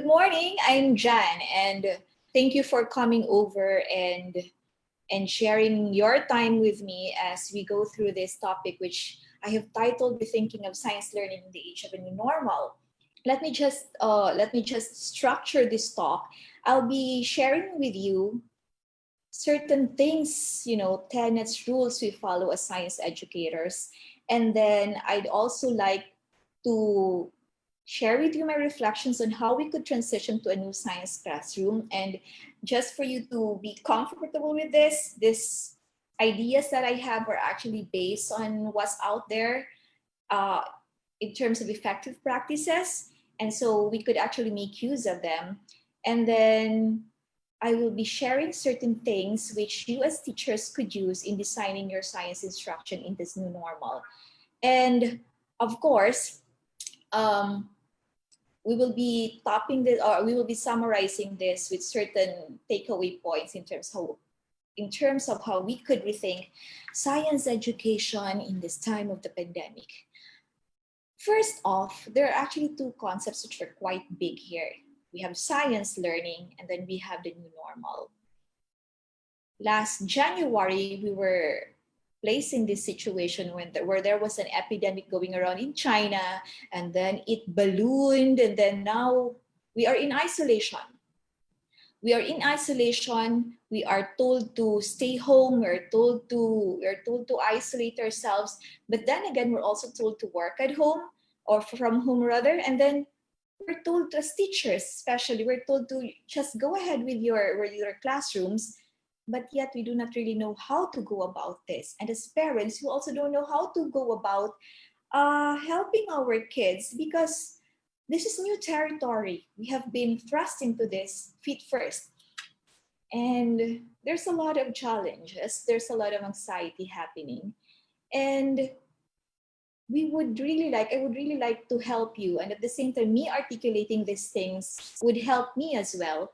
Good morning, I'm Jan, and thank you for coming over and sharing your time with me as we go through this topic, which I have titled "Rethinking of Science Learning in the Age of a New Normal." Let me just structure this talk. I'll be sharing with you certain things, tenets, rules we follow as science educators, and then I'd also like to share with you my reflections on how we could transition to a new science classroom. And just for you to be comfortable with these ideas that I have are actually based on what's out there uh, in terms of effective practices. And so we could actually make use of them. And then I will be sharing certain things which you as teachers could use in designing your science instruction in this new normal. And of course, um, we will be we will be summarizing this with certain takeaway points in terms of how we could rethink science education in this time of the pandemic. First off, there are actually two concepts which are quite big here. We have science learning, and then we have the new normal. Last January, we were placed in this situation where there was an epidemic going around in China, and then it ballooned, and then now we are in isolation. We are in isolation. We are told to stay home. We're told to isolate ourselves. But then again, we're also told to work at home or from home rather. And then we're told as teachers, especially, we're told to just go ahead with your classrooms. But yet we do not really know how to go about this. And as parents, we also don't know how to go about helping our kids because this is new territory. We have been thrust into this feet first. And there's a lot of challenges. There's a lot of anxiety happening. And I would really like to help you. And at the same time, me articulating these things would help me as well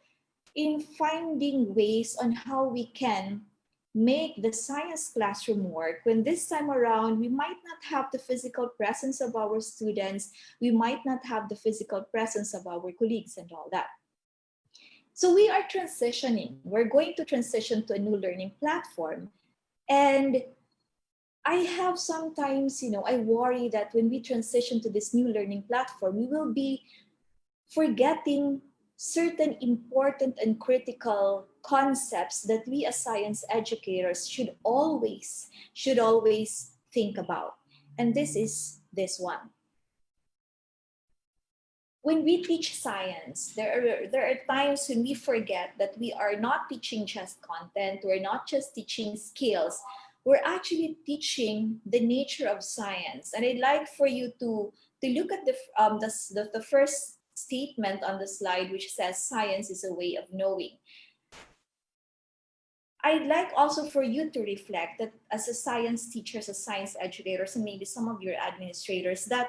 in finding ways on how we can make the science classroom work when this time around we might not have the physical presence of our students, we might not have the physical presence of our colleagues and all that. So we are transitioning. We're going to transition to a new learning platform. And I have sometimes, I worry that when we transition to this new learning platform, we will be forgetting certain important and critical concepts that we as science educators should always think about. And this is this one. When we teach science, there are times when we forget that we are not teaching just content, we're not just teaching skills, we're actually teaching the nature of science. And I'd like for you to look at the first statement on the slide, which says science is a way of knowing. I'd like also for you to reflect that as a science teachers, as science educators, and maybe some of your administrators, that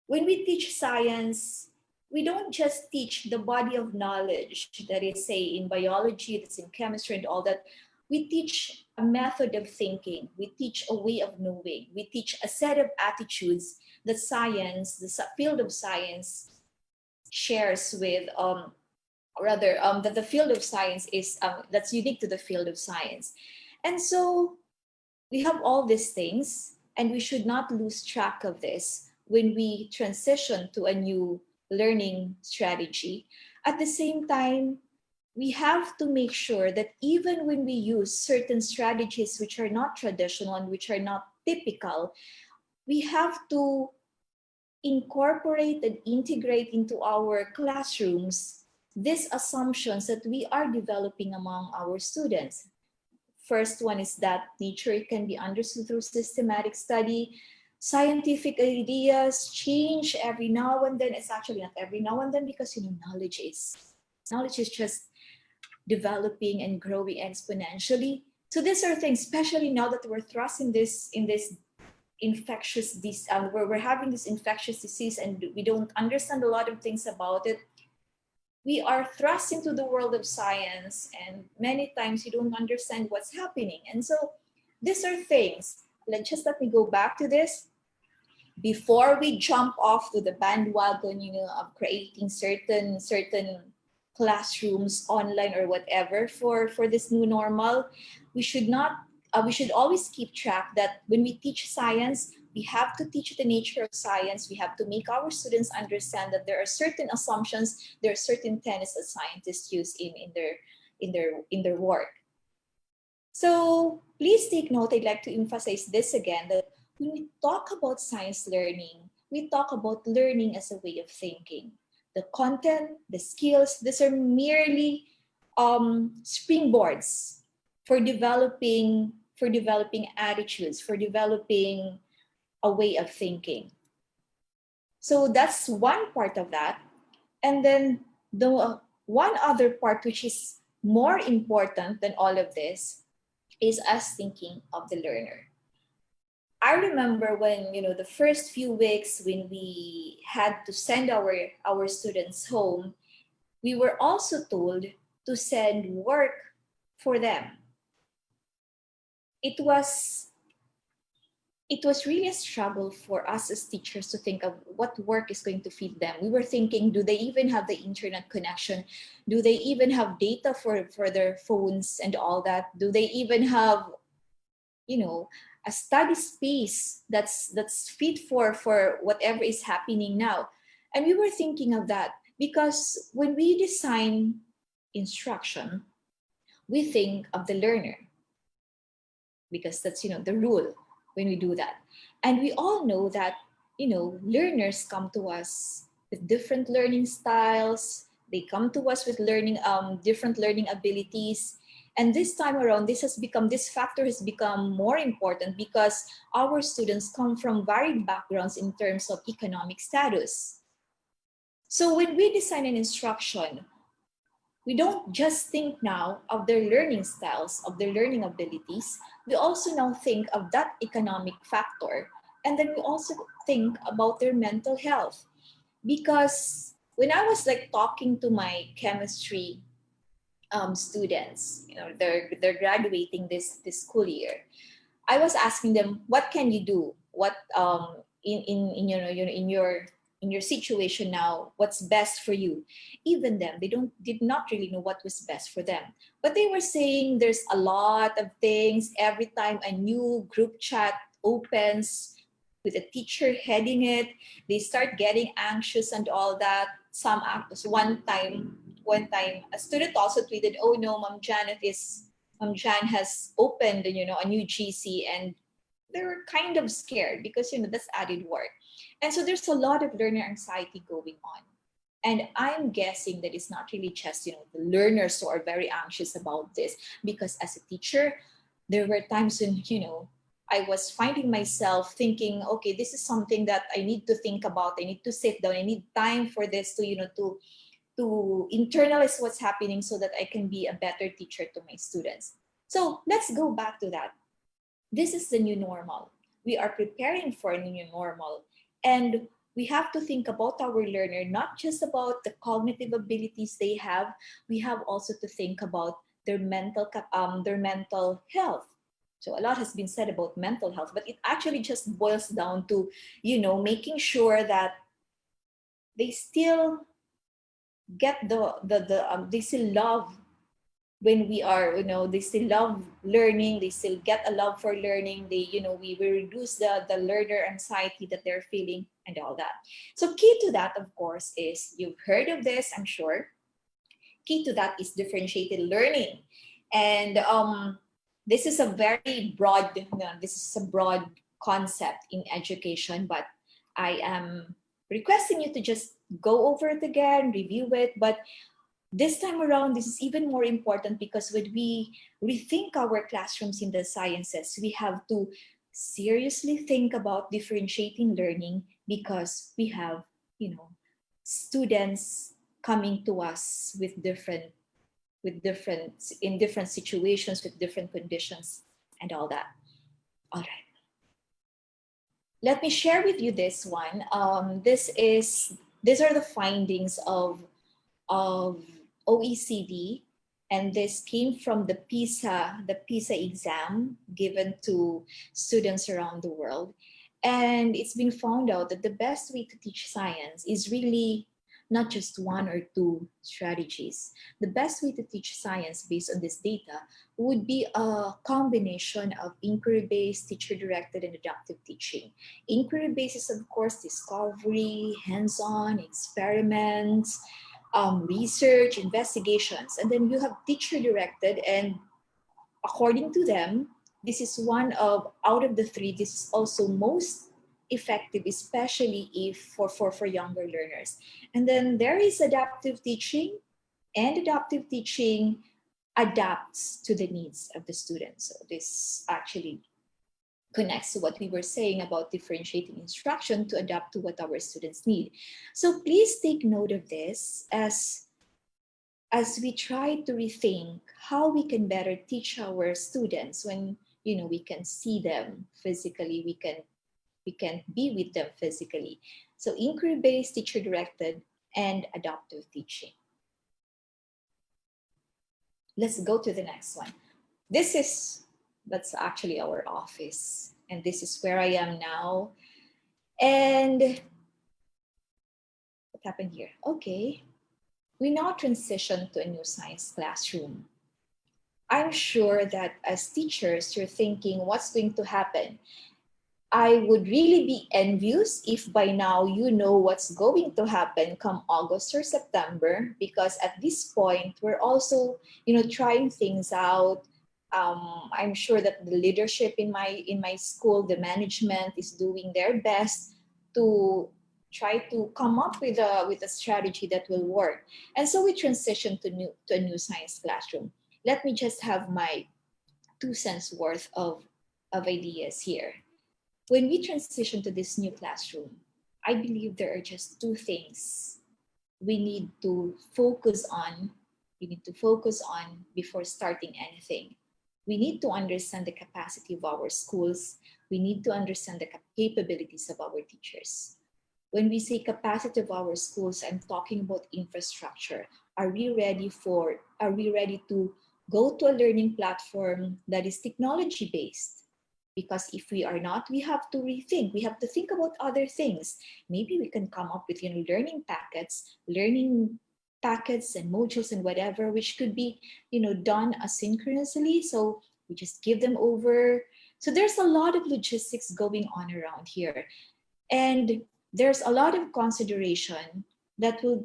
when we teach science, we don't just teach the body of knowledge that is, say, in biology, that's in chemistry and all that. We teach a method of thinking. We teach a way of knowing. We teach a set of attitudes that science, the field of science, shares with that the field of science is that's unique to the field of science. And so we have all these things, and we should not lose track of this when we transition to a new learning strategy. At the same time, we have to make sure that even when we use certain strategies which are not traditional and which are not typical, we have to incorporate and integrate into our classrooms these assumptions that we are developing among our students. First one is that nature can be understood through systematic study. Scientific ideas change every now and then. It's actually not every now and then because knowledge is just developing and growing exponentially. So these are things, especially now that we're thrust in this infectious disease, where we're having this infectious disease and we don't understand a lot of things about it. We are thrust into the world of science, and many times you don't understand what's happening. And so these are things. Let me go back to this. before we jump off to the bandwagon, of creating certain classrooms online or whatever for this new normal, we should not we should always keep track that when we teach science, we have to teach the nature of science. We have to make our students understand that there are certain assumptions, there are certain tenets that scientists use in their work. So please take note, I'd like to emphasize this again, that when we talk about science learning, we talk about learning as a way of thinking. The content, the skills, these are merely springboards for developing attitudes, for developing a way of thinking. So that's one part of that. And then the one other part which is more important than all of this is us thinking of the learner. I remember when, the first few weeks when we had to send our students home, we were also told to send work for them. It was really a struggle for us as teachers to think of what work is going to feed them. We were thinking, do they even have the internet connection? Do they even have data for their phones and all that? Do they even have, a study space that's fit for whatever is happening now? And we were thinking of that because when we design instruction, we think of the learner, because that's the rule when we do that. And we all know that learners come to us with different learning styles. They come to us with different learning abilities. And this time around, this factor has become more important because our students come from varied backgrounds in terms of economic status. So when we design an instruction, we don't just think now of their learning styles, of their learning abilities. We also now think of that economic factor. And then we also think about their mental health. Because when I was talking to my chemistry students, they're graduating this school year, I was asking them, what can you do? What in your situation now, what's best for you? Even them, they did not really know what was best for them. But they were saying there's a lot of things. Every time a new group chat opens with a teacher heading it, they start getting anxious and all that. Some actors, one time, a student also tweeted, "Oh no, Mom Jan has opened, a new GC," and they were kind of scared because that's added work. And so there's a lot of learner anxiety going on. And I'm guessing that it's not really just the learners who are very anxious about this, because as a teacher, there were times when I was finding myself thinking, okay, this is something that I need to think about. I need to sit down. I need time for this to internalize what's happening so that I can be a better teacher to my students. So let's go back to that. This is the new normal. We are preparing for a new normal. And we have to think about our learner, not just about the cognitive abilities they have. We have also to think about their mental health. So a lot has been said about mental health, but it actually just boils down to, making sure that they still get they still love when we are, they still love learning, they still get a love for learning, we reduce the learner anxiety that they're feeling and all that. So key to that, of course, is, you've heard of this, I'm sure. Key to that is differentiated learning. And this is a very broad, concept in education, but I am requesting you to just go over it again, review it. But this time around, this is even more important because when we rethink our classrooms in the sciences, we have to seriously think about differentiating learning, because we have, students coming to us in different situations, with different conditions and all that. All right. Let me share with you this one. These are the findings of OECD, and this came from the PISA exam given to students around the world. And it's been found out that the best way to teach science is really not just one or two strategies. The best way to teach science based on this data would be a combination of inquiry-based, teacher-directed, and adaptive teaching. Inquiry-based is, of course, discovery, hands-on, experiments, research, investigations. And then you have teacher-directed, and according to them, this is one of, out of the three, this is also most effective, especially if for younger learners. And then there is adaptive teaching, and adaptive teaching adapts to the needs of the students. So this actually connects to what we were saying about differentiating instruction to adapt to what our students need. So please take note of this as we try to rethink how we can better teach our students when we can see them physically, we can be with them physically. So inquiry-based, teacher-directed, and adaptive teaching. Let's go to the next one. That's actually our office, and this is where I am now. And what happened here? Okay, we now transition to a new science classroom. I'm sure that as teachers, you're thinking, what's going to happen? I would really be envious if by now you know what's going to happen come August or September, because at this point, we're also, trying things out. I'm sure that the leadership in my school, the management is doing their best to try to come up with a strategy that will work. And so we transition to a new science classroom. Let me just have my 2 cents worth of ideas here. When we transition to this new classroom, I believe there are just two things we need to focus on. We need to focus on before starting anything. We need to understand the capacity of our schools. We need to understand the capabilities of our teachers. When we say capacity of our schools, I'm talking about infrastructure. Are we ready to go to a learning platform that is technology-based? Because if we are not, we have to rethink. We have to think about other things. Maybe we can come up with learning packets and modules and whatever, which could be done asynchronously. So we just give them over. So there's a lot of logistics going on around here. And there's a lot of consideration that will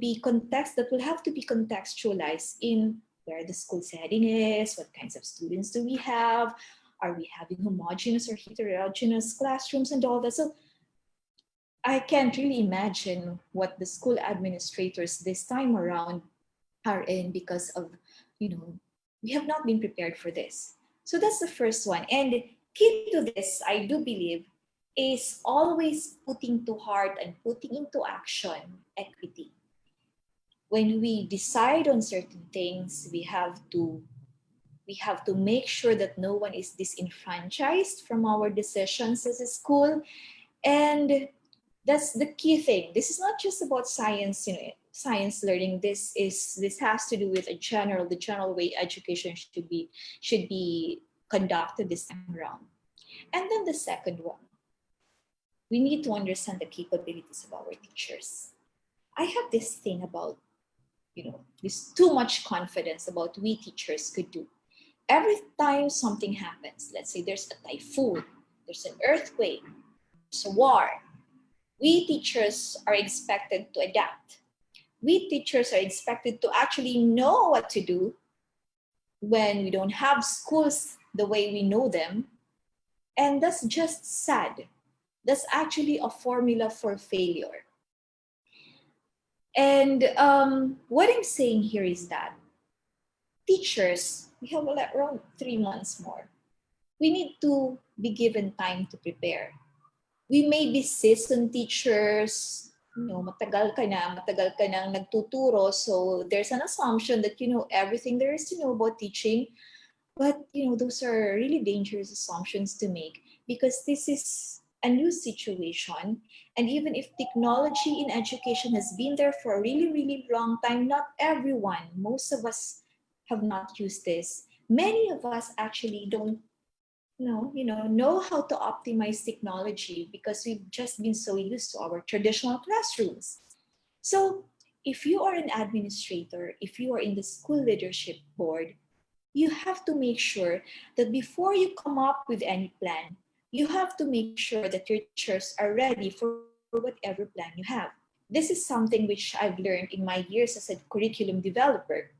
have to be contextualized in where the school setting is, what kinds of students do we have, are we having homogeneous or heterogeneous classrooms and all that. So I can't really imagine what the school administrators this time around are in, because of, we have not been prepared for this. So that's the first one. And key to this, I do believe, is always putting to heart and putting into action equity. When we decide on certain things, we have to make sure that no one is disenfranchised from our decisions as a school. And that's the key thing. This is not just about science, science learning. This has to do with the general way education should be conducted this time around. And then the second one, we need to understand the capabilities of our teachers. I have this thing about, this too much confidence about we teachers could do. Every time something happens, let's say there's a typhoon, there's an earthquake, there's a war, we teachers are expected to adapt. We teachers are expected to actually know what to do when we don't have schools the way we know them. And that's just sad. That's actually a formula for failure. And what I'm saying here is that teachers, we have around 3 months more. We need to be given time to prepare. We may be seasoned teachers, matagal ka nang nagtuturo, so there's an assumption that you know everything there is to know about teaching. But those are really dangerous assumptions to make, because this is a new situation. And even if technology in education has been there for a really, really long time, not everyone, most of us have not used this. Many of us actually don't know how to optimize technology because we've just been so used to our traditional classrooms. So if you are an administrator, if you are in the school leadership board, you have to make sure that before you come up with any plan, you have to make sure that your teachers are ready for whatever plan you have. This is something which I've learned in my years as a curriculum developer.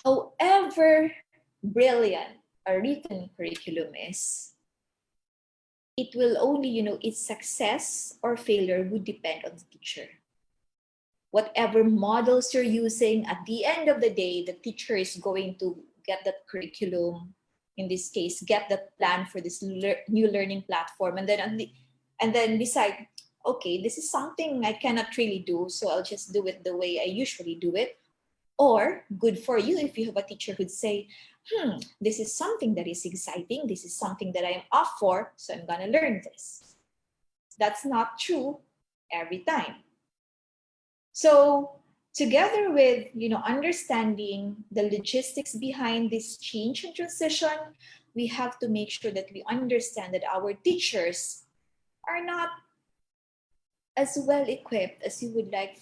However brilliant a written curriculum is, it will only, its success or failure would depend on the teacher. Whatever models you're using, at the end of the day, the teacher is going to get that curriculum, in this case, get that plan for this new learning platform, and then decide, okay, this is something I cannot really do, so I'll just do it the way I usually do it. Or good for you if you have a teacher who'd say, this is something that is exciting, this is something that I'm up for, so I'm gonna learn this. That's not true every time. So together with, understanding the logistics behind this change and transition, we have to make sure that we understand that our teachers are not as well equipped as you would like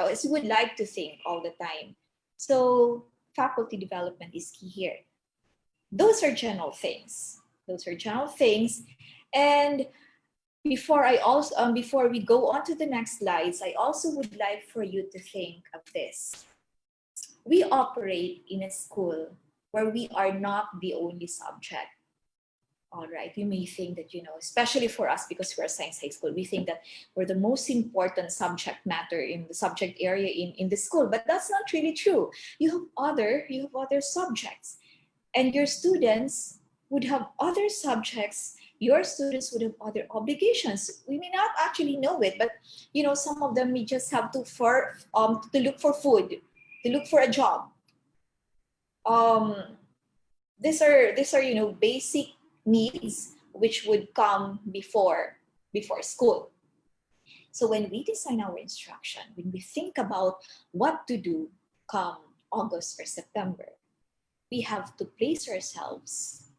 as you would like to think all the time. So faculty development is key here. Those are general things. And before we go on to the next slides, I also would like for you to think of this. We operate in a school where we are not the only subject. All right, you may think that, especially for us, because we're a science high school, we think that we're the most important subject matter in the subject area in the school, but that's not really true. You have other subjects, and your students would have other subjects. Your students would have other obligations. We may not actually know it, but some of them may just have to look for food, to look for a job. These are basic needs which would come before school. So when we design our instruction, when we think about what to do come August or September, we have to place ourselves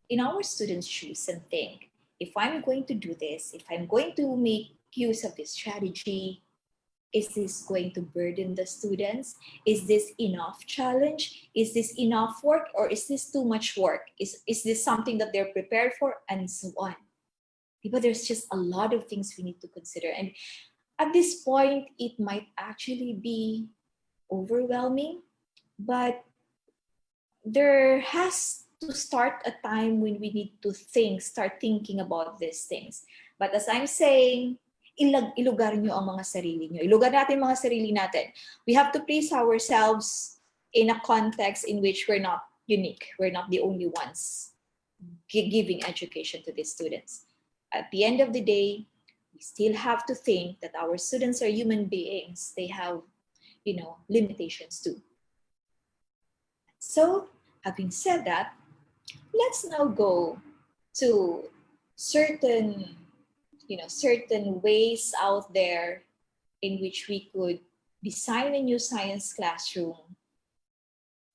in our students' shoes and think, if I'm going to do this, if I'm going to make use of this strategy, is this going to burden the students? Is this enough challenge? Is this enough work, or is this too much work? Is this something that they're prepared for? And so on. But there's just a lot of things we need to consider. And at this point, it might actually be overwhelming, but there has to start a time when we need to start thinking about these things. But as I'm saying, ilugar nyo ang mga sarili nyo. Ilugar natin mga sarili natin. We have to place ourselves in a context in which we're not unique. We're not the only ones giving education to these students. At the end of the day, we still have to think that our students are human beings. They have, limitations too. So, having said that, let's now go to certain ways out there in which we could design a new science classroom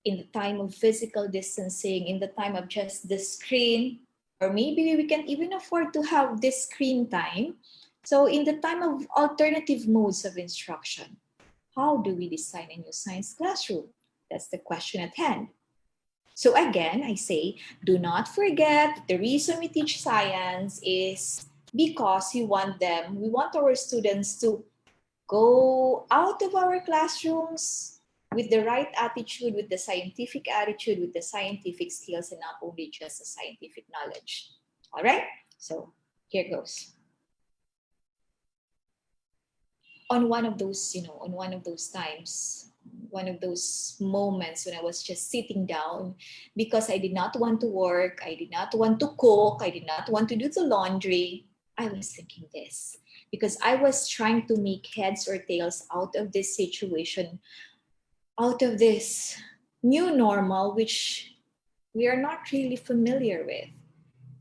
in the time of physical distancing, in the time of just the screen, or maybe we can even afford to have this screen time. So in the time of alternative modes of instruction, how do we design a new science classroom? That's the question at hand. So again, I say, do not forget the reason we teach science is because we want our students to go out of our classrooms with the right attitude, with the scientific attitude, with the scientific skills, and not only just the scientific knowledge. All right, so here goes. On one of those times, one of those moments when I was just sitting down because I did not want to work, I did not want to cook, I did not want to do the laundry, I was thinking this because I was trying to make heads or tails out of this situation, out of this new normal, which we are not really familiar with.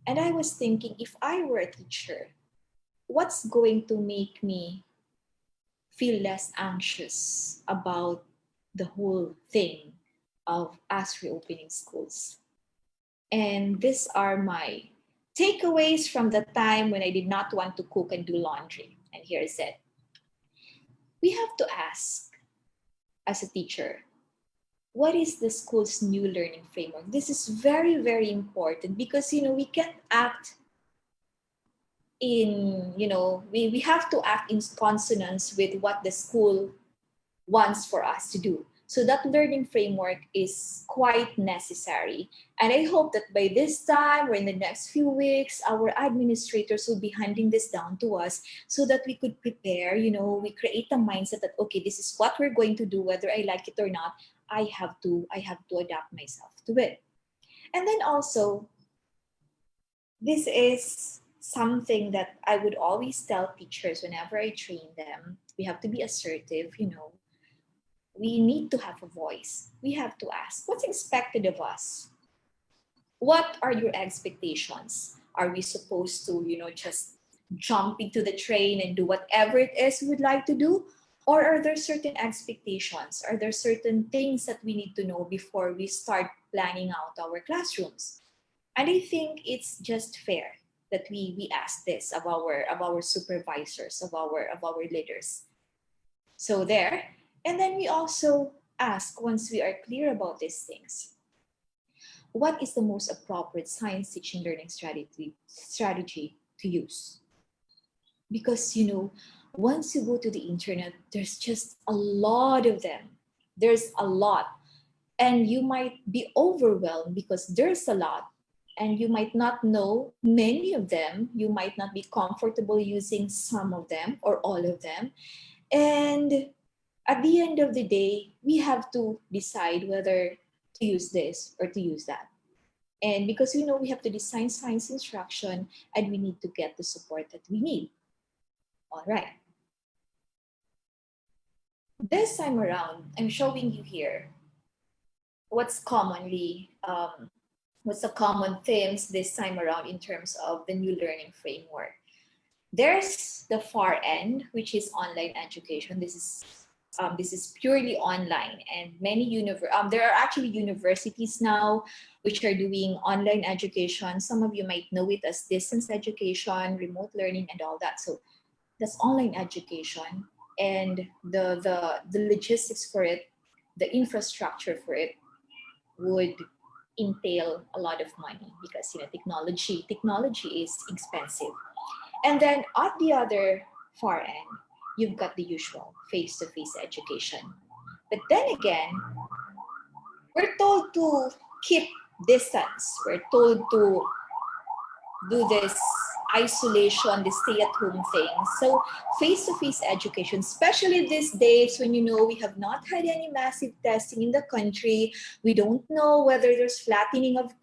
And I was thinking, if I were a teacher, what's going to make me feel less anxious about the whole thing of us reopening schools? And these are my takeaways from the time when I did not want to cook and do laundry. And here's it. We have to ask, as a teacher, what is the school's new learning framework? This is very, very important because, we can't act we have to act in consonance with what the school wants for us to do. So that learning framework is quite necessary. And I hope that by this time or in the next few weeks, our administrators will be handing this down to us so that we could prepare, we create a mindset that, okay, this is what we're going to do, whether I like it or not, I have to adapt myself to it. And then also, this is something that I would always tell teachers whenever I train them. We have to be assertive, we need to have a voice. We have to ask, what's expected of us? What are your expectations? Are we supposed to, just jump into the train and do whatever it is we would like to do? Or are there certain expectations? Are there certain things that we need to know before we start planning out our classrooms? And I think it's just fair that we ask this of our supervisors, of our leaders. So there. And then we also ask, once we are clear about these things, what is the most appropriate science teaching learning strategy to use? Because, once you go to the internet, there's just a lot of them. There's a lot. And you might be overwhelmed because there's a lot. And you might not know many of them. You might not be comfortable using some of them or all of them. And at the end of the day, we have to decide whether to use this or to use that. And because we have to design science instruction and we need to get the support that we need. All right. This time around, I'm showing you here what's the common themes this time around in terms of the new learning framework. There's the far end, which is online education. This is purely online, and there are actually universities now which are doing online education. Some of you might know it as distance education, remote learning, and all that. So that's online education, and the logistics for it, the infrastructure for it would entail a lot of money because technology is expensive. And then at the other far end, you've got the usual face-to-face education. But then again, we're told to keep distance. We're told to do this isolation, this stay-at-home thing. So face-to-face education, especially these days when we have not had any massive testing in the country, we don't know whether there's flattening of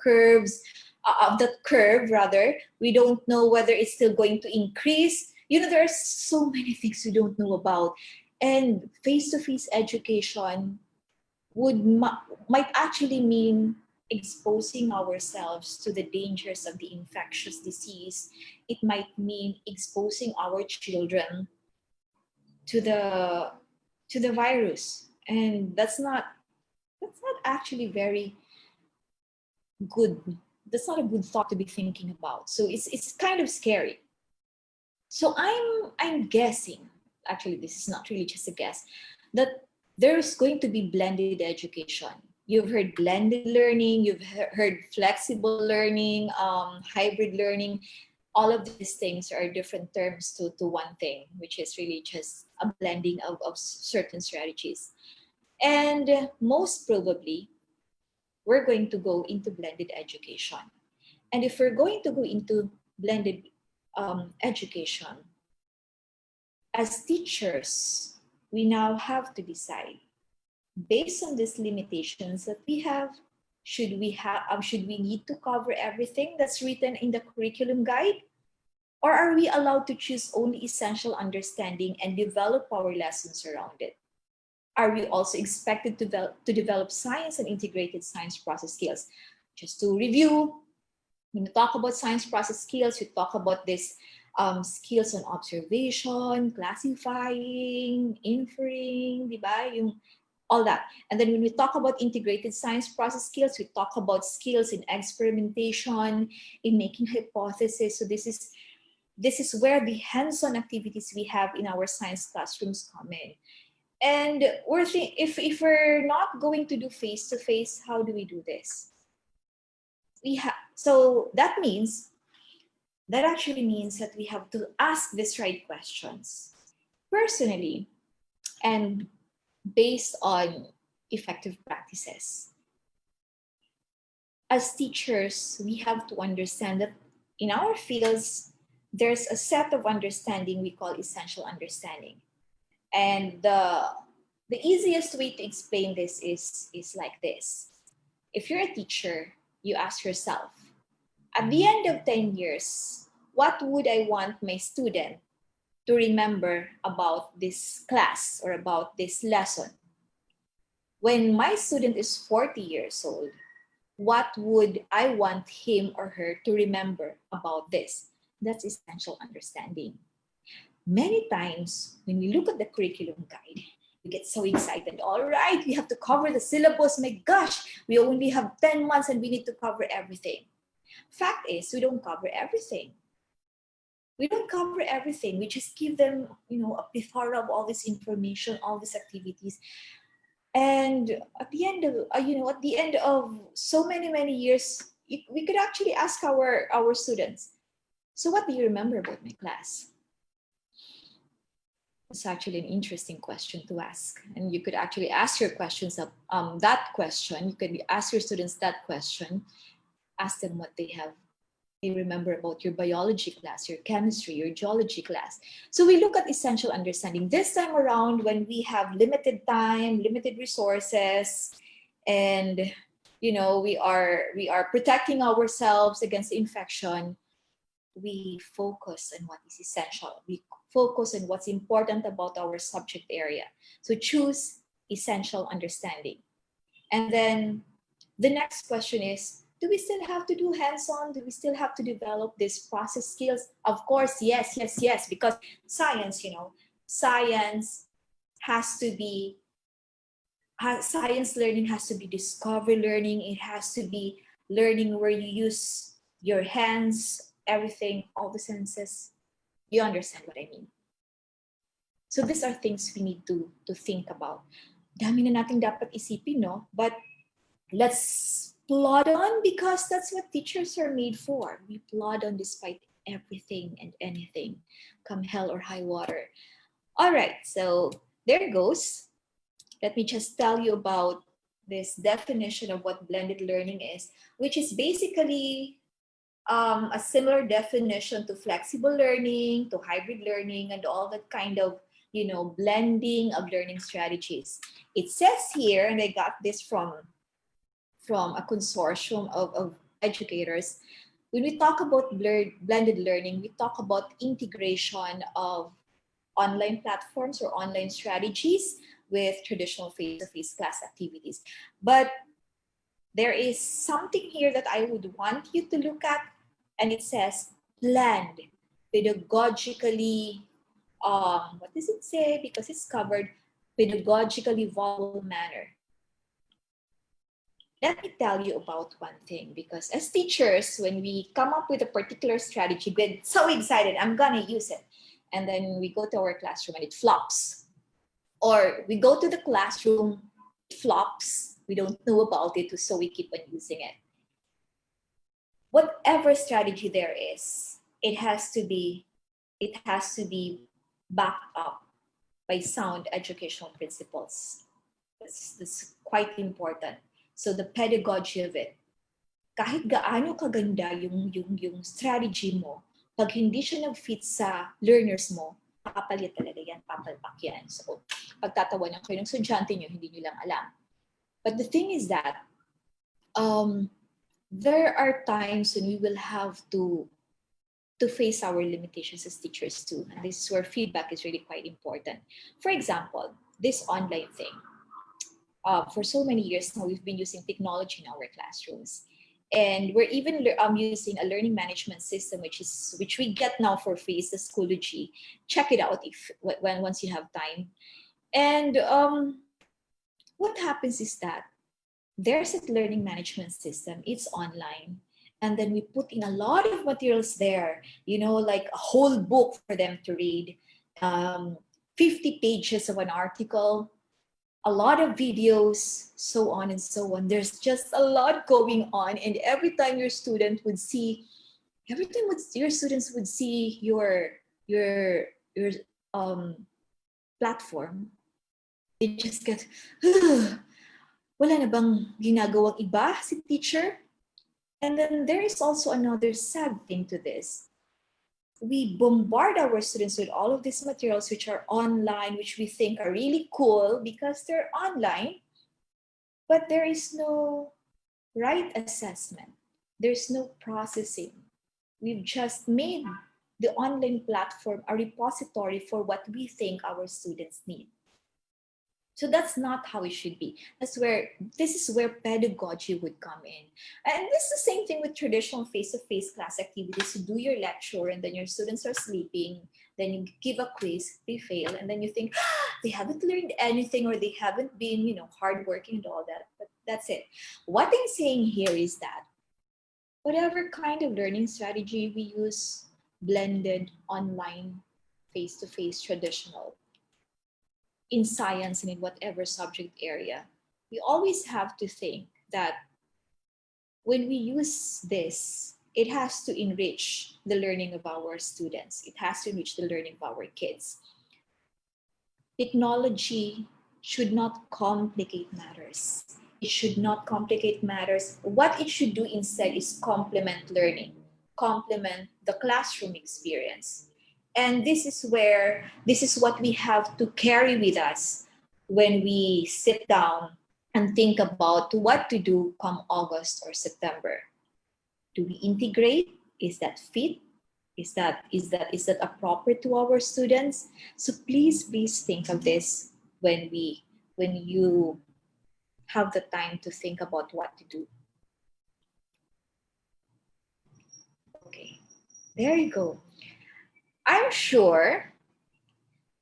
of the curve rather. We don't know whether it's still going to increase. There are so many things we don't know about. And face-to-face education might actually mean exposing ourselves to the dangers of the infectious disease. It might mean exposing our children to the virus. And that's not actually very good. That's not a good thought to be thinking about. So it's kind of scary. So I'm guessing, actually this is not really just a guess, that there's going to be blended education. You've heard blended learning, you've heard flexible learning, hybrid learning. All of these things are different terms to one thing, which is really just a blending of certain strategies. And most probably, we're going to go into blended education. And if we're going to go into blended education, as teachers, we now have to decide, based on these limitations that we have, should we need to cover everything that's written in the curriculum guide? Or are we allowed to choose only essential understanding and develop our lessons around it? Are we also expected to develop science and integrated science process skills? Just to review, when you talk about science process skills, you talk about this skills on observation, classifying, inferring, diba? all that. And then when we talk about integrated science process skills, we talk about skills in experimentation, in making hypotheses. So this is where the hands-on activities we have in our science classrooms come in. And if we're not going to do face-to-face, how do we do this? So that actually means that we have to ask these right questions personally and based on effective practices. As teachers, we have to understand that in our fields, there's a set of understanding we call essential understanding. And the easiest way to explain this is like this. If you're a teacher, you ask yourself, at the end of 10 years, what would I want my student to remember about this class or about this lesson? When my student is 40 years old, what would I want him or her to remember about this? That's essential understanding. Many times when we look at the curriculum guide, we get so excited. All right, we have to cover the syllabus. My gosh, we only have 10 months and we need to cover everything. Fact is, we don't cover everything. We don't cover everything. We just give them, a plethora of all this information, all these activities. And at the end of so many years, we could actually ask our students, so what do you remember about my class? It's actually an interesting question to ask. And you could actually ask your questions that question. You could ask your students that question. Ask them what they remember about your biology class, your chemistry, your geology class. So we look at essential understanding. This time around, when we have limited time, limited resources, and we are protecting ourselves against infection, we focus on what is essential. We focus on what's important about our subject area. So choose essential understanding. And then the next question is, do we still have to do hands-on? Do we still have to develop these process skills? Of course, yes, because science, science learning has to be discovery learning. It has to be learning where you use your hands, everything, all the senses. You understand what I mean? So these are things we need to think about. Dami na nating dapat isipin, no? But let's plod on, because that's what teachers are made for. We plod on despite everything and anything, come hell or high water. All right, so there goes. Let me just tell you about this definition of what blended learning is, which is basically a similar definition to flexible learning, to hybrid learning, and all that kind of blending of learning strategies. It says here, and I got this from a consortium of educators, when we talk about blended learning, we talk about integration of online platforms or online strategies with traditional face-to-face class activities. But there is something here that I would want you to look at, and it says blend, pedagogically, what does it say? Because it's covered, pedagogically viable manner. Let me tell you about one thing, because as teachers, when we come up with a particular strategy, we're so excited, I'm gonna use it. And then we go to our classroom and it flops. Or we go to the classroom, it flops, we don't know about it, so we keep on using it. Whatever strategy there is, it has to be backed up by sound educational principles. That's quite important. So the pedagogy of it, kahit gaano kaganda yung strategy mo, pag hindi siya nag-fit sa learners mo, papalit talaga yan, papalpak yan. So pagtatawanan kayo ng estudyante nyo, hindi nyo lang alam. But the thing is that there are times when we will have to face our limitations as teachers too. And this is where feedback is really quite important. For example, this online thing. For so many years now, we've been using technology in our classrooms. And we're even using a learning management system, which we get now for free, is the Schoology. Check it out once you have time. And what happens is that there's a learning management system, it's online. And then we put in a lot of materials there, like a whole book for them to read, 50 pages of an article, a lot of videos, so on and so on. There's just a lot going on. And every time your students would see your um, platform, they just get, wala na bang ginagawang iba si teacher? And then there is also another sad thing to this. We bombard our students with all of these materials which are online, which we think are really cool because they're online, but there is no right assessment. There's no processing. We've just made the online platform a repository for what we think our students need. So that's not how it should be. This is where pedagogy would come in. And this is the same thing with traditional face-to-face class activities. You do your lecture and then your students are sleeping, then you give a quiz, they fail, and then you think, they haven't learned anything or they haven't been, hardworking and all that, but that's it. What I'm saying here is that whatever kind of learning strategy we use, blended, online, face-to-face, traditional, in science and in whatever subject area, we always have to think that when we use this, it has to enrich the learning of our students. It has to enrich the learning of our kids. Technology should not complicate matters. It should not complicate matters. What it should do instead is complement learning, complement the classroom experience. And this is what we have to carry with us when we sit down and think about what to do come August or September. Do we integrate? Is that fit? Is that appropriate to our students? So please think of this when you have the time to think about what to do. Okay, there you go. I'm sure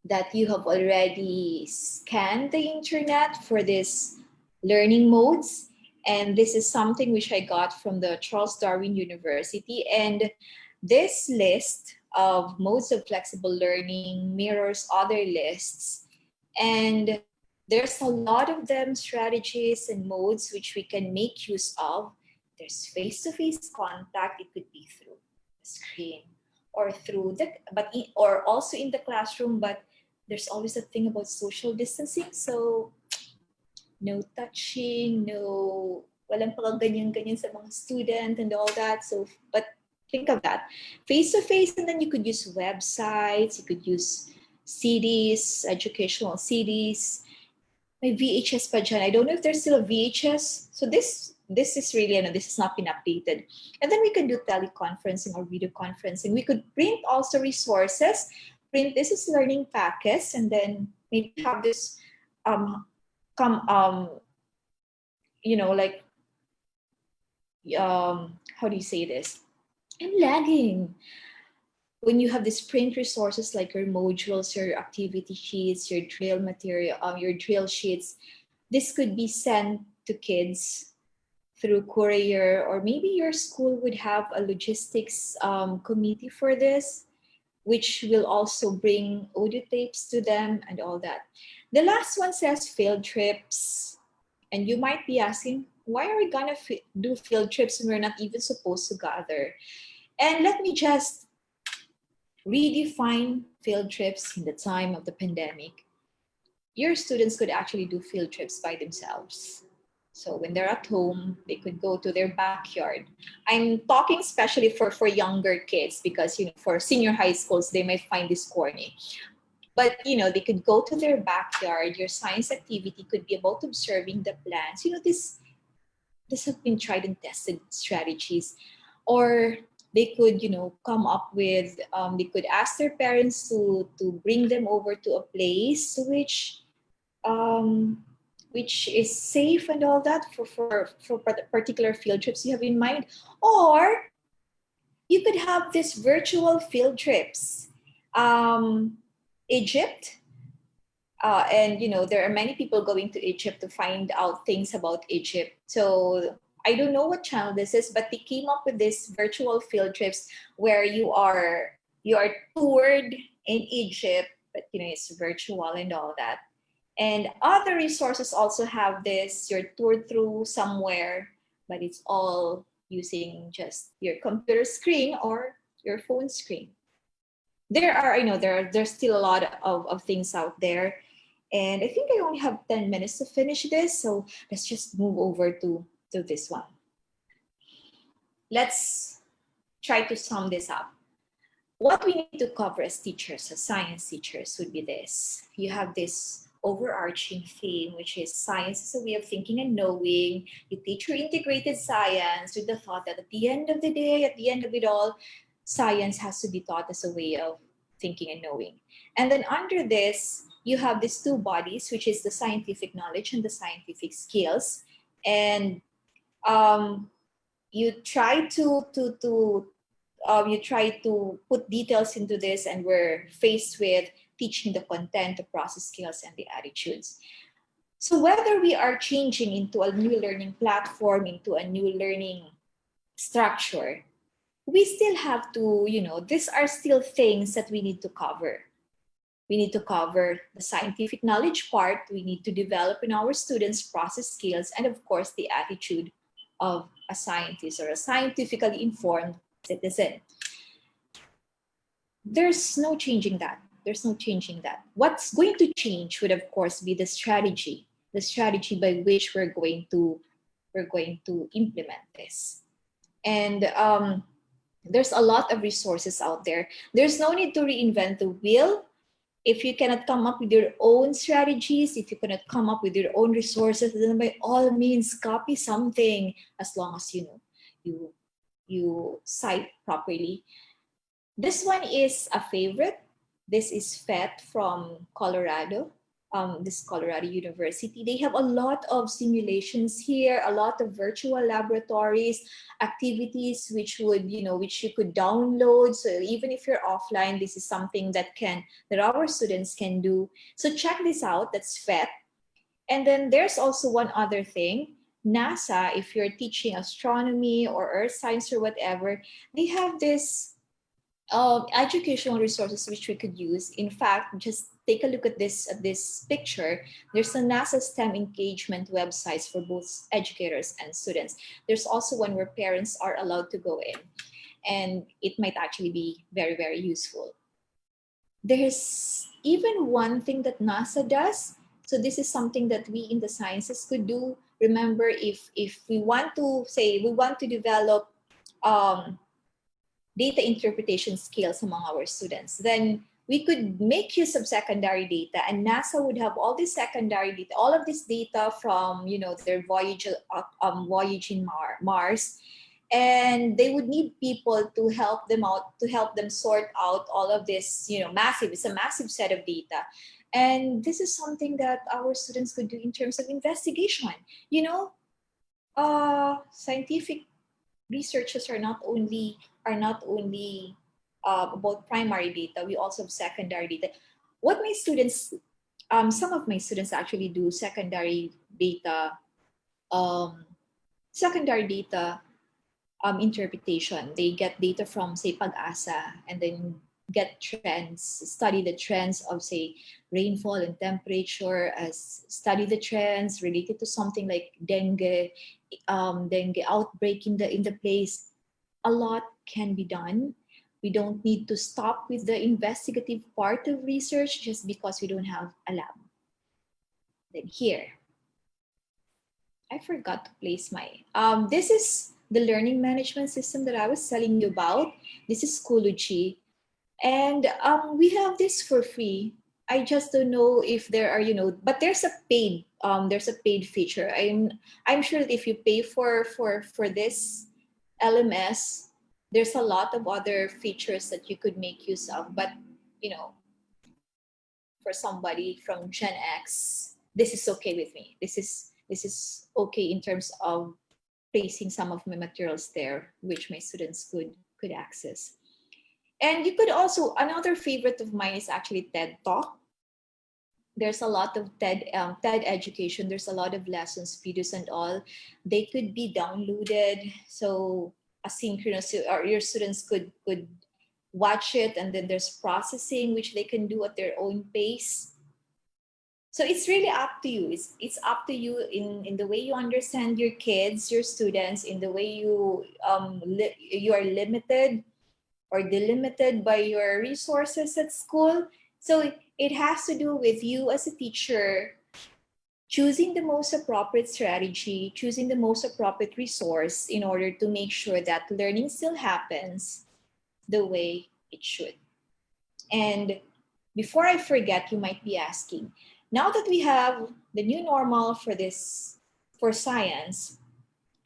that you have already scanned the internet for these learning modes. And this is something which I got from the Charles Darwin University. And this list of modes of flexible learning mirrors other lists. And there's a lot of them, strategies and modes which we can make use of. There's face-to-face contact. It could be through the screen or or also in the classroom, but there's always a thing about social distancing. So no touching, walang pagaganyan-ganyan sa mga student and all that. So, but think of that. Face-to-face, and then you could use websites, you could use CDs, educational CDs. May VHS pa dyan. I don't know if there's still a VHS. So this is really, this has not been updated. And then we can do teleconferencing or video conferencing. We could print also resources. This is learning packets, and then maybe have this how do you say this? I'm lagging. When you have these print resources like your modules, your activity sheets, your drill material, your drill sheets, this could be sent to kids through courier, or maybe your school would have a logistics committee for this, which will also bring audio tapes to them and all that. The last one says field trips. And you might be asking, why are we gonna do field trips when we're not even supposed to gather? And let me just redefine field trips in the time of the pandemic. Your students could actually do field trips by themselves. So when they're at home, they could go to their backyard. I'm talking especially for younger kids because, for senior high schools, they might find this corny. But, they could go to their backyard. Your science activity could be about observing the plants. This have been tried and tested strategies. Or they could, come up with, they could ask their parents to bring them over to a place which is safe and all that for particular field trips you have in mind. Or you could have these virtual field trips. Egypt, And there are many people going to Egypt to find out things about Egypt. So I don't know what channel this is, but they came up with this virtual field trips where you are toured in Egypt, but it's virtual and all that. And other resources also have this, you're toured through somewhere, but it's all using just your computer screen or your phone screen. There are, there's still a lot of things out there. And I think I only have 10 minutes to finish this. So let's just move over to this one. Let's try to sum this up. What we need to cover as teachers, as science teachers, would be this. You have this overarching theme, which is science is a way of thinking and knowing. You teach your integrated science with the thought that at the end of the day, at the end of it all, science has to be taught as a way of thinking and knowing. And then under this, you have these two bodies, which is the scientific knowledge and the scientific skills. And you try to put details into this, and we're faced with teaching the content, the process skills, and the attitudes. So whether we are changing into a new learning platform, into a new learning structure, we still have to, these are still things that we need to cover. We need to cover the scientific knowledge part. We need to develop in our students process skills, and of course, the attitude of a scientist or a scientifically informed citizen. There's no changing that. There's no changing that. What's going to change would, of course, be the strategy by which we're going to implement this. And there's a lot of resources out there. There's no need to reinvent the wheel. If you cannot come up with your own strategies, if you cannot come up with your own resources, then by all means copy something, as long as you cite properly. This one is a favorite. This is FET from Colorado. This Colorado University. They have a lot of simulations here, a lot of virtual laboratories, activities which you could download. So even if you're offline, this is something that our students can do. So check this out. That's FET. And then there's also one other thing. NASA, if you're teaching astronomy or earth science or whatever, they have this educational resources which we could use. In fact, just take a look at this picture. There's a NASA STEM engagement websites for both educators and students. There's also one where parents are allowed to go in, and it might actually be very, very useful. There's even one thing that NASA does. So this is something that we in the sciences could do. Remember, if we want to develop data interpretation skills among our students, then we could make use of secondary data, and NASA would have all this secondary data, all of this data from their voyage in Mars, and they would need people to help them out, to help them sort out all of this. It's a massive set of data, and this is something that our students could do in terms of investigation. Scientific researchers are not only about primary data. We also have secondary data. What my students, some of my students actually do secondary data interpretation. They get data from, say, Pag-asa, and then get trends, study the trends of, say, rainfall and temperature, study the trends related to something like dengue outbreak in the place. A lot can be done. We don't need to stop with the investigative part of research just because we don't have a lab. Then here, I forgot to place my, this is the learning management system that I was telling you about. This is Schoology. And we have this for free. I just don't know if there are, but there's a paid feature. I'm sure that if you pay for this LMS, there's a lot of other features that you could make use of. But for somebody from Gen X, this is okay with me. This is okay in terms of placing some of my materials there, which my students could access. And you could also, another favorite of mine is actually TED Talk. There's a lot of TED education. There's a lot of lessons, videos, and all. They could be downloaded, so asynchronous, or your students could watch it, and then there's processing which they can do at their own pace. So it's really up to you. It's up to you in the way you understand your kids, your students, in the way you are limited or delimited by your resources at school. So it has to do with you as a teacher choosing the most appropriate strategy, choosing the most appropriate resource in order to make sure that learning still happens the way it should. And before I forget, you might be asking, now that we have the new normal for science,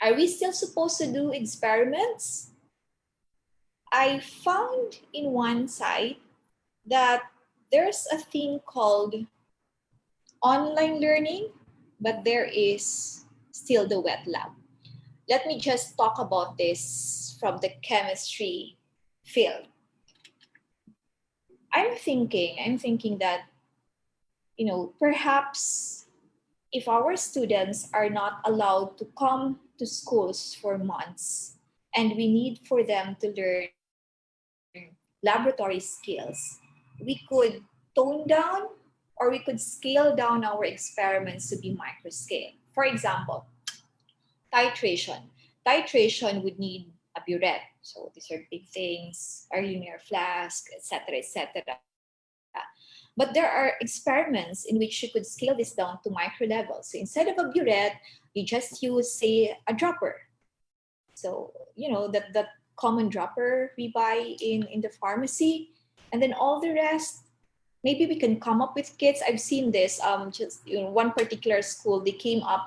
are we still supposed to do experiments? I found in one site that there's a thing called online learning, but there is still the wet lab. Let me just talk about this from the chemistry field. I'm thinking that, perhaps if our students are not allowed to come to schools for months and we need for them to learn laboratory skills, we could tone down or we could scale down our experiments to be microscale. For example, titration. Titration would need a burette. So these are big things, a linear flask, etc., etc. But there are experiments in which you could scale this down to micro levels. So instead of a burette, you just use, say, a dropper. So, that common dropper we buy in the pharmacy. And then all the rest, maybe we can come up with kits. I've seen this. Just one particular school,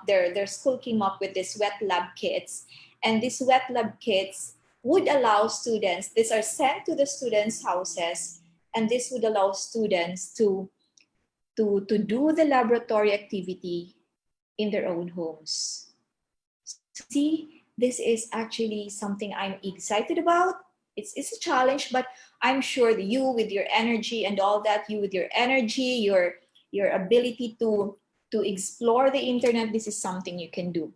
their school came up with this wet lab kits, and these wet lab kits would allow students. These are sent to the students' houses, and this would allow students to do the laboratory activity in their own homes. So see, this is actually something I'm excited about. It's a challenge, but I'm sure that you with your energy and all that, you with your energy, your ability to explore the internet, this is something you can do.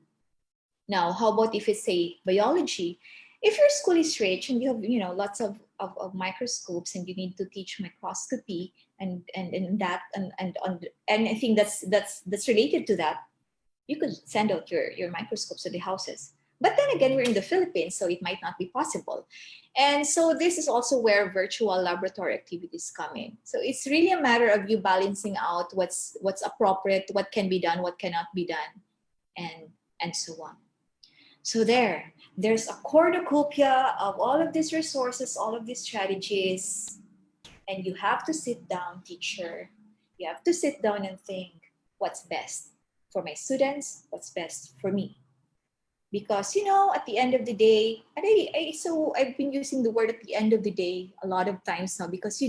Now, how about if it's, say, biology? If your school is rich and you have, lots of microscopes and you need to teach microscopy and I think that's related to that, you could send out your microscopes to the houses. But then again, we're in the Philippines, so it might not be possible. And so this is also where virtual laboratory activities come in. So it's really a matter of you balancing out what's appropriate, what can be done, what cannot be done, and so on. So there's a cornucopia of all of these resources, all of these strategies, and you have to sit down, teacher. You have to sit down and think, what's best for my students, what's best for me. Because, at the end of the day, and I've been using the word at the end of the day a lot of times now because,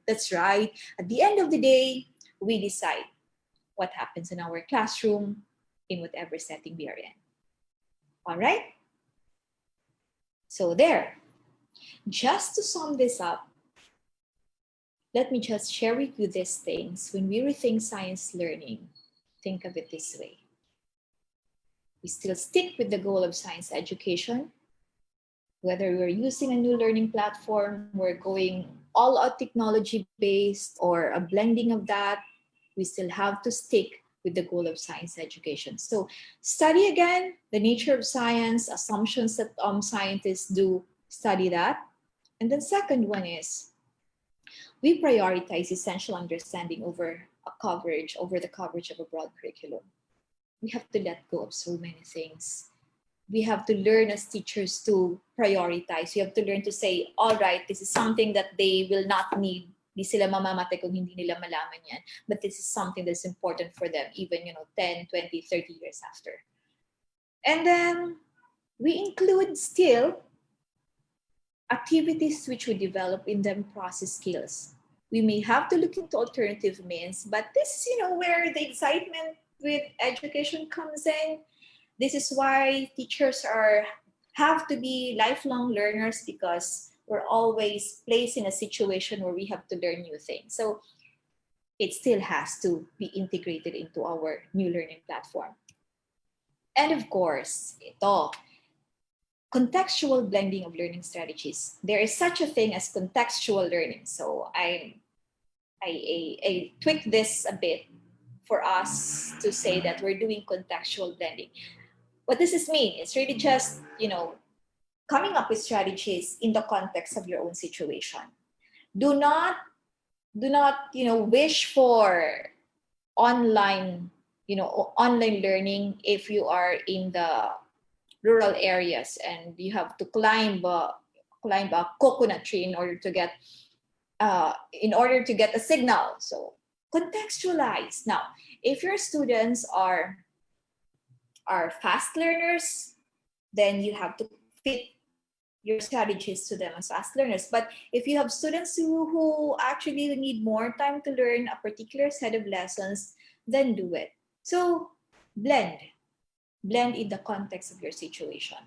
that's right. At the end of the day, we decide what happens in our classroom in whatever setting we are in. All right? So there. Just to sum this up, let me just share with you these things. When we rethink science learning, think of it this way. We still stick with the goal of science education. Whether we're using a new learning platform, we're going all out technology-based or a blending of that, we still have to stick with the goal of science education. So study again the nature of science, assumptions that scientists do, study that. And then second one is, we prioritize essential understanding over the coverage of a broad curriculum. We have to let go of so many things. We have to learn as teachers to prioritize. We have to learn to say, all right, this is something that they will not need. Di sila mamamatay kung hindi nila malaman yan. But this is something that's important for them, even 10, 20, 30 years after. And then we include still activities which we develop in them process skills. We may have to look into alternative means, but this is where the excitement with education comes in. This is why teachers have to be lifelong learners, because we're always placed in a situation where we have to learn new things. So it still has to be integrated into our new learning platform. And of course, ito, contextual blending of learning strategies. There is such a thing as contextual learning. So I tweaked this a bit for us to say that we're doing contextual blending. What does this mean? It's really just, coming up with strategies in the context of your own situation. Do not, wish for online, online learning if you are in the rural areas and you have to climb a coconut tree in order to get a signal. So contextualize. Now, if your students are fast learners, then you have to fit your strategies to them as fast learners. But if you have students who actually need more time to learn a particular set of lessons, then do it. So blend in the context of your situation.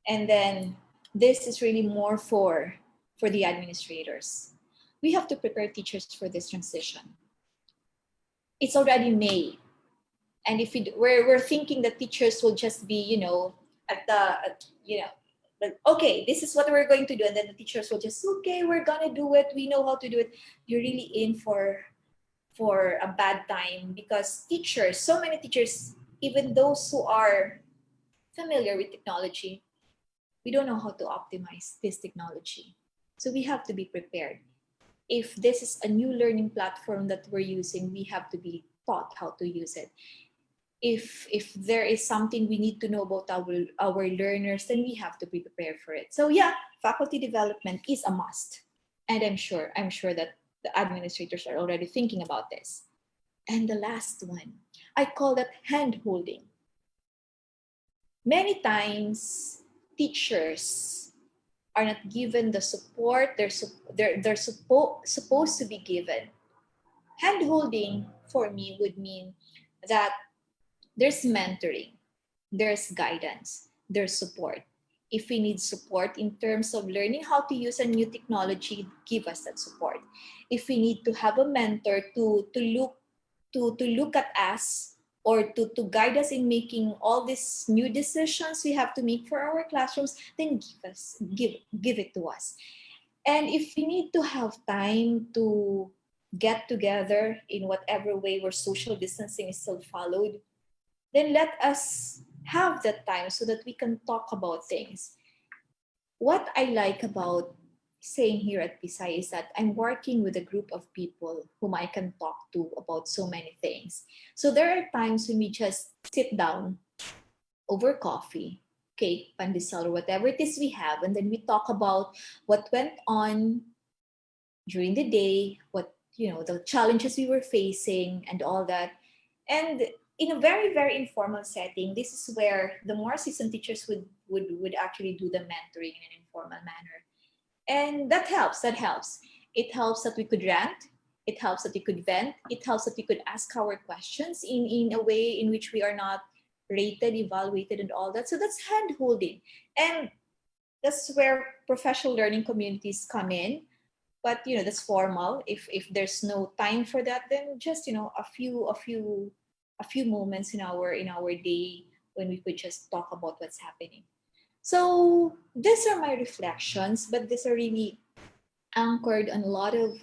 And then this is really more for the administrators. We have to prepare teachers for this transition. It's already May. And if we're thinking that teachers will just be, like, okay, this is what we're going to do. And then the teachers will just, okay, we're going to do it. We know how to do it. You're really in for a bad time, because teachers, so many teachers, even those who are familiar with technology, we don't know how to optimize this technology. So we have to be prepared. If this is a new learning platform that we're using, we have to be taught how to use it. If there is something we need to know about our learners, then we have to be prepared for it. So yeah, faculty development is a must. And I'm sure that the administrators are already thinking about this. And the last one, I call that hand holding. Many times, teachers are not given the support they're supposed to be given. Hand holding for me would mean that there's mentoring, there's guidance, there's support. If we need support in terms of learning how to use a new technology, give us that support. If we need to have a mentor to look at us, or to guide us in making all these new decisions we have to make for our classrooms, then give it to us. And if we need to have time to get together in whatever way where social distancing is still followed, then let us have that time so that we can talk about things. What I like about staying here at Visayas is that I'm working with a group of people whom I can talk to about so many things. So there are times when we just sit down over coffee, cake, pandesal, or whatever it is we have, and then we talk about what went on during the day, what, the challenges we were facing and all that. And in a very, very informal setting, this is where the more seasoned teachers would actually do the mentoring in an informal manner. And that helps. It helps that we could rant. It helps that we could vent. It helps that we could ask our questions in a way in which we are not rated, evaluated, and all that. So that's hand holding. And that's where professional learning communities come in. But that's formal. If there's no time for that, then just a few moments in our day when we could just talk about what's happening. So these are my reflections, but these are really anchored on a lot of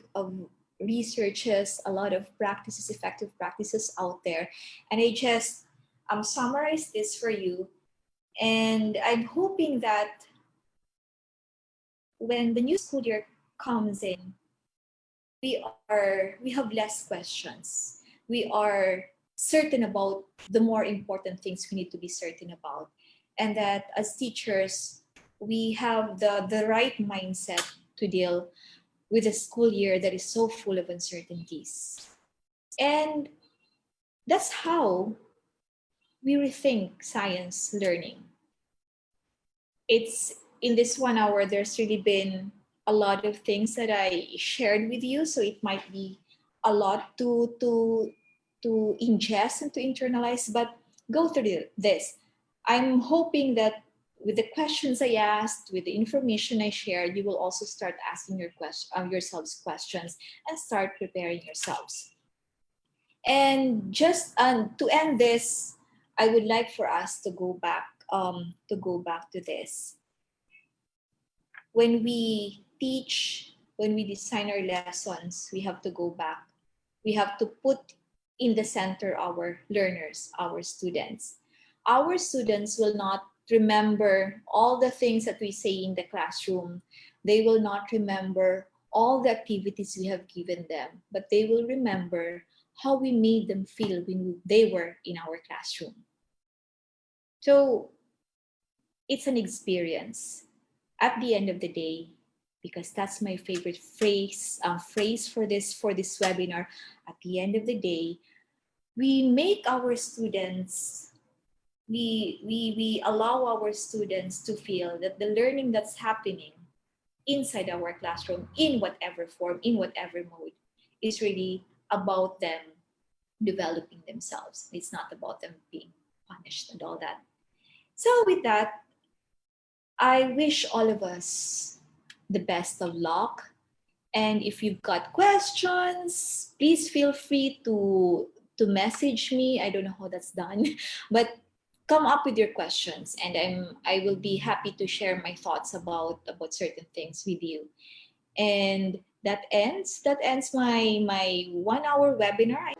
researches, a lot of practices, effective practices out there. And I just summarize this for you. And I'm hoping that when the new school year comes in, we have less questions. We are certain about the more important things we need to be certain about. And that as teachers, we have the right mindset to deal with a school year that is so full of uncertainties. And that's how we rethink science learning. It's in this 1 hour, there's really been a lot of things that I shared with you. So it might be a lot to ingest and to internalize, but go through this. I'm hoping that with the questions I asked, with the information I shared, you will also start asking yourselves questions and start preparing yourselves. And just to end this, I would like for us to go back to this. When we teach, when we design our lessons, we have to go back. We have to put in the center our learners, our students. Our students will not remember all the things that we say in the classroom. They will not remember all the activities we have given them, but they will remember how we made them feel when they were in our classroom. So it's an experience at the end of the day, because that's my favorite phrase for this webinar. At the end of the day, we make our students, we allow our students to feel that the learning that's happening inside our classroom, in whatever form, in whatever mode, is really about them developing themselves. It's not about them being punished and all that. So with that, I wish all of us the best of luck. And if you've got questions, please feel free to message me. I don't know how that's done, but come up with your questions, and I will be happy to share my thoughts about certain things with you. And that ends my 1 hour webinar.